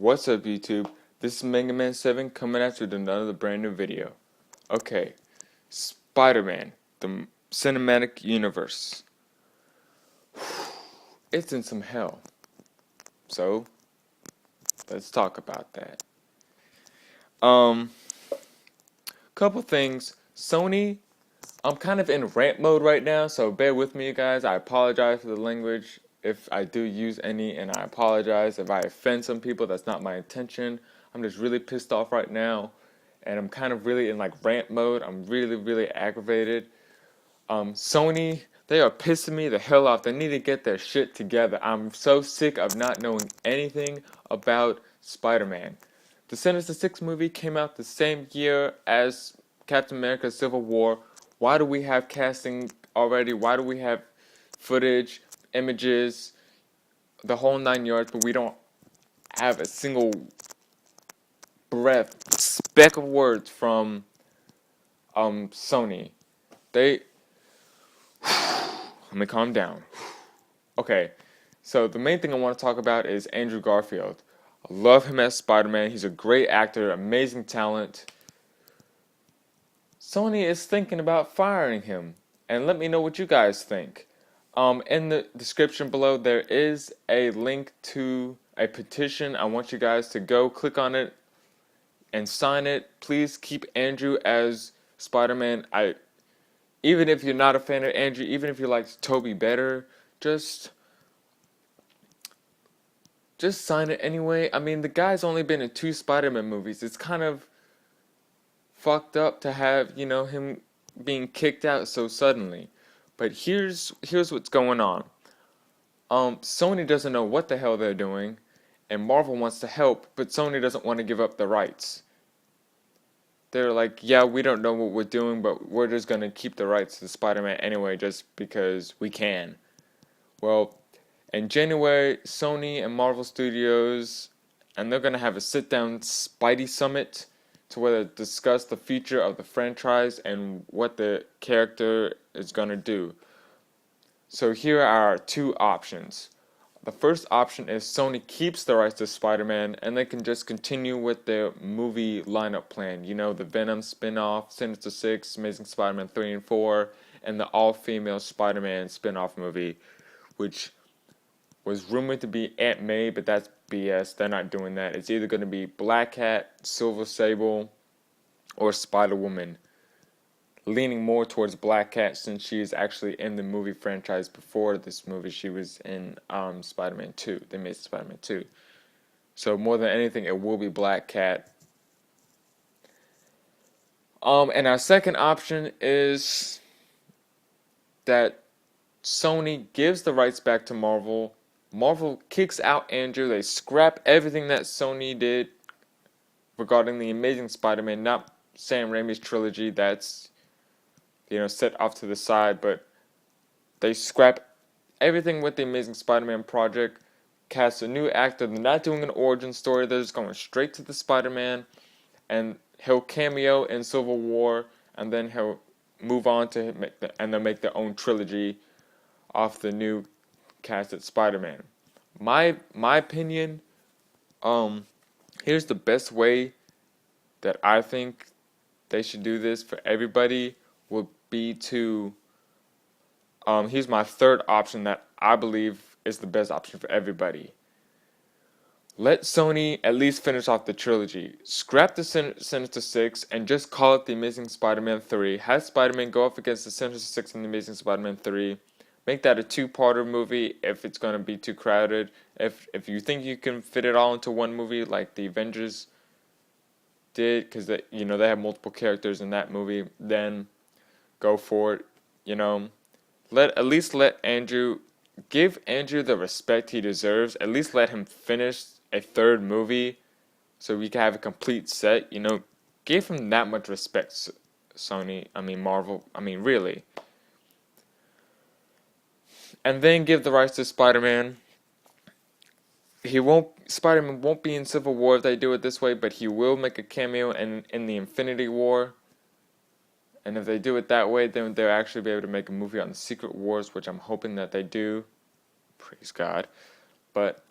What's up, YouTube? This is Mega Man 7 coming at you with another brand new video. Okay, Spider-Man, the cinematic universe. It's in some hell. So, let's talk about that. Couple things. Sony, I'm kind of in rant mode right now, so bear with me, you guys. I apologize for the language if I do use any, and I apologize if I offend some people. That's not my intention. I'm just really pissed off right now, and I'm kind of really in like rant mode. I'm really aggravated. Sony, they are pissing me the hell off. They need to get their shit together. I'm so sick of not knowing anything about Spider-Man. The Sinister Six movie came out the same year as Captain America Civil War. Why do we have casting already? Why do we have footage, images, the whole 9 yards, but we don't have a single breath, speck of words from Sony? Let me calm down. Okay, so the main thing I want to talk about is Andrew Garfield. I love him as Spider-Man. He's a great actor, amazing talent. Sony is thinking about firing him, and let me know what you guys think. In the description below, there is a link to a petition. I want you guys to go click on it and sign it. Please keep Andrew as Spider-Man. Even if you're not a fan of Andrew, even if you like Tobey better, just sign it anyway. I mean, the guy's only been in 2 Spider-Man movies. It's kind of fucked up to have, him being kicked out so suddenly. But here's what's going on. Sony doesn't know what the hell they're doing, and Marvel wants to help, but Sony doesn't want to give up the rights. They're like, yeah, we don't know what we're doing, but we're just gonna keep the rights to Spider-Man anyway, just because we can. Well, in January, Sony and Marvel Studios, and they're gonna have a sit-down Spidey Summit to where they discuss the future of the franchise and what the character is gonna do. So here are our 2 options. The first option is Sony keeps the rights to Spider-Man and they can just continue with their movie lineup plan. The Venom spin-off, Sinister Six, Amazing Spider-Man 3 and 4, and the all-female Spider-Man spin-off movie, which was rumored to be Aunt May, but that's BS. They're not doing that. It's either going to be Black Cat, Silver Sable, or Spider-Woman. Leaning more towards Black Cat since she is actually in the movie franchise before this movie. She was in Spider-Man 2. They made Spider-Man 2. So more than anything, it will be Black Cat. And our second option is that Sony gives the rights back to Marvel. Marvel kicks out Andrew. They scrap everything that Sony did regarding the Amazing Spider-Man, not Sam Raimi's trilogy. That's set off to the side, but they scrap everything with the Amazing Spider-Man project, cast a new actor. They're not doing an origin story. They're just going straight to the Spider-Man, and he'll cameo in Civil War, and then he'll move on to and they'll make their own trilogy off the new casted Spider-Man. My opinion, here's the best way that I think they should do this for everybody would be to, here's my third option that I believe is the best option for everybody. Let Sony at least finish off the trilogy. Scrap the Sinister Six and just call it The Amazing Spider-Man 3. Have Spider-Man go up against the Sinister Six and The Amazing Spider-Man 3. Make that a 2-parter movie if it's going to be too crowded. If you think you can fit it all into one movie like the Avengers did, because they have multiple characters in that movie, then go for it. At least let Andrew, give Andrew the respect he deserves. At least let him finish a 3rd movie so we can have a complete set. Give him that much respect, Sony. Marvel. Really. And then give the rights to Spider-Man. Spider-Man won't be in Civil War if they do it this way, but he will make a cameo in the Infinity War. And if they do it that way, then they'll actually be able to make a movie on the Secret Wars, which I'm hoping that they do. Praise God. But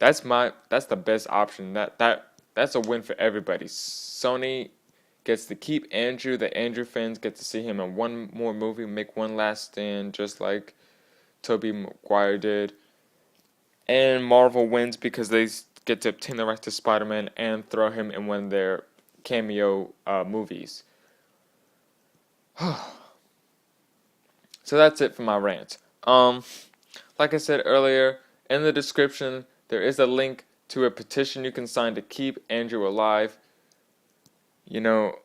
That's the best option. That's a win for everybody. Sony gets to keep Andrew. The Andrew fans get to see him in one more movie, make one last stand, just like Tobey Maguire did. And Marvel wins because they get to obtain the right to Spider-Man and throw him in one of their cameo movies. So that's it for my rant. Like I said earlier, in the description there is a link to a petition you can sign to keep Andrew alive. You know,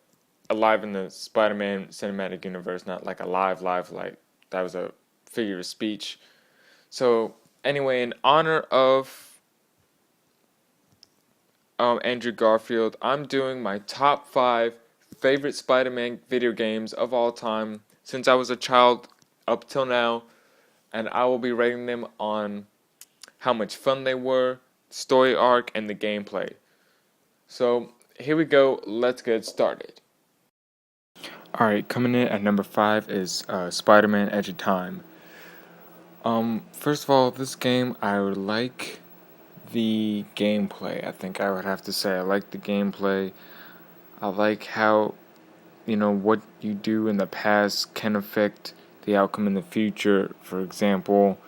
alive in the Spider-Man cinematic universe, not like alive, like that was a figure of speech. So anyway, in honor of Andrew Garfield, I'm doing my top 5 favorite Spider-Man video games of all time since I was a child up till now, and I will be rating them on how much fun they were, story arc, and the gameplay. So here we go, let's get started. Alright, coming in at number 5 is Spider-Man Edge of Time. First of all, this game, I would like the gameplay. I think I would have to say I like the gameplay. I like how, what you do in the past can affect the outcome in the future. For example,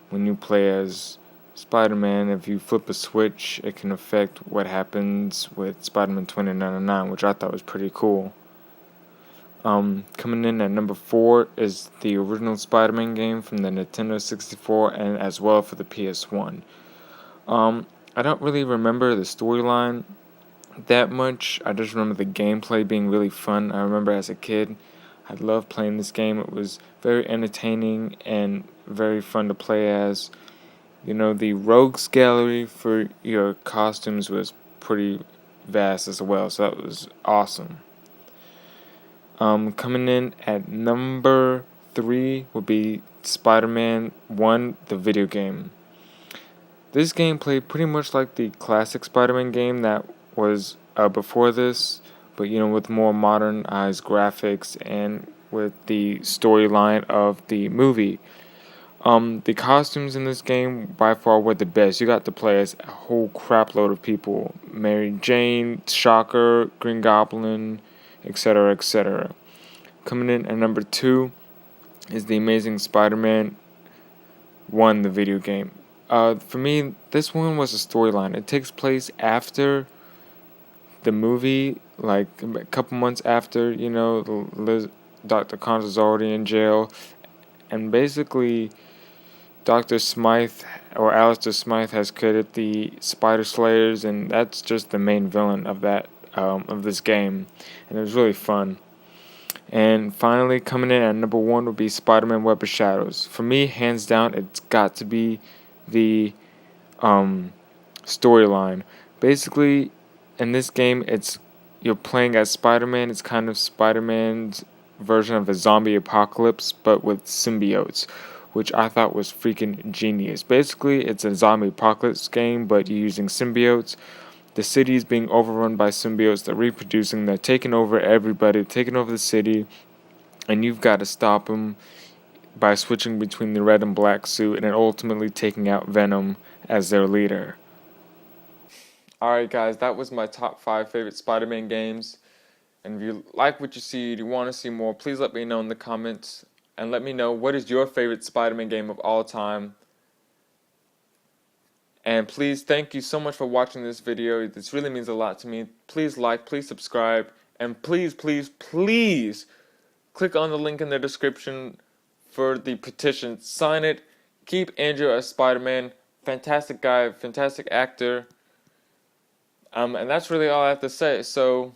when you play as Spider-Man, if you flip a switch, it can affect what happens with Spider-Man 2099, which I thought was pretty cool. Coming in at number 4 is the original Spider-Man game from the Nintendo 64 and as well for the PS1. I don't really remember the storyline that much. I just remember the gameplay being really fun. I remember as a kid, I loved playing this game. It was very entertaining and very fun to play as. The rogues gallery for your costumes was pretty vast as well, so that was awesome. Coming in at number 3 would be Spider-Man 1, the video game. This game played pretty much like the classic Spider-Man game that was before this, but with more modernized graphics and with the storyline of the movie. The costumes in this game by far were the best. You got to play as a whole crap load of people: Mary Jane, Shocker, Green Goblin, etc., etc. Coming in at number 2 is the Amazing Spider-Man 1, the video game. For me, this one was a storyline. It takes place after the movie, like a couple months after, Dr. Connors is already in jail, and basically Dr. Smythe, or Alistair Smythe, has created the Spider Slayers, and that's just the main villain of this game, and it was really fun. And finally, coming in at number 1 would be Spider-Man Web of Shadows. For me, hands down, it's got to be the storyline. Basically, in this game, you're playing as Spider-Man. It's kind of Spider-Man's version of a zombie apocalypse, but with symbiotes, which I thought was freaking genius. Basically, it's a zombie apocalypse game, but you're using symbiotes. The city is being overrun by symbiotes. They're reproducing. They're taking over everybody, taking over the city, and you've got to stop them by switching between the red and black suit and then ultimately taking out Venom as their leader. Alright guys, that was my top 5 favorite Spider-Man games. And if you like what you see, if you want to see more, please let me know in the comments. And let me know what is your favorite Spider-Man game of all time. And please, thank you so much for watching this video. This really means a lot to me. Please like, please subscribe, and please, please, please click on the link in the description for the petition. Sign it. Keep Andrew as Spider-Man. Fantastic guy, fantastic actor. And that's really all I have to say. So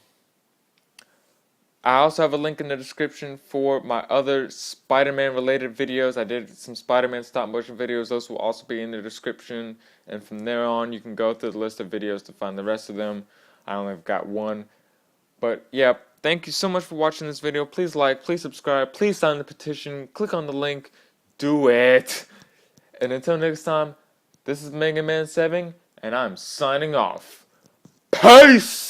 I also have a link in the description for my other Spider-Man related videos. I did some Spider-Man stop motion videos. Those will also be in the description. And from there on, you can go through the list of videos to find the rest of them. I only have got one. But yeah, thank you so much for watching this video. Please like, please subscribe, please sign the petition. Click on the link. Do it. And until next time, this is Mega Man 7, and I'm signing off. Peace!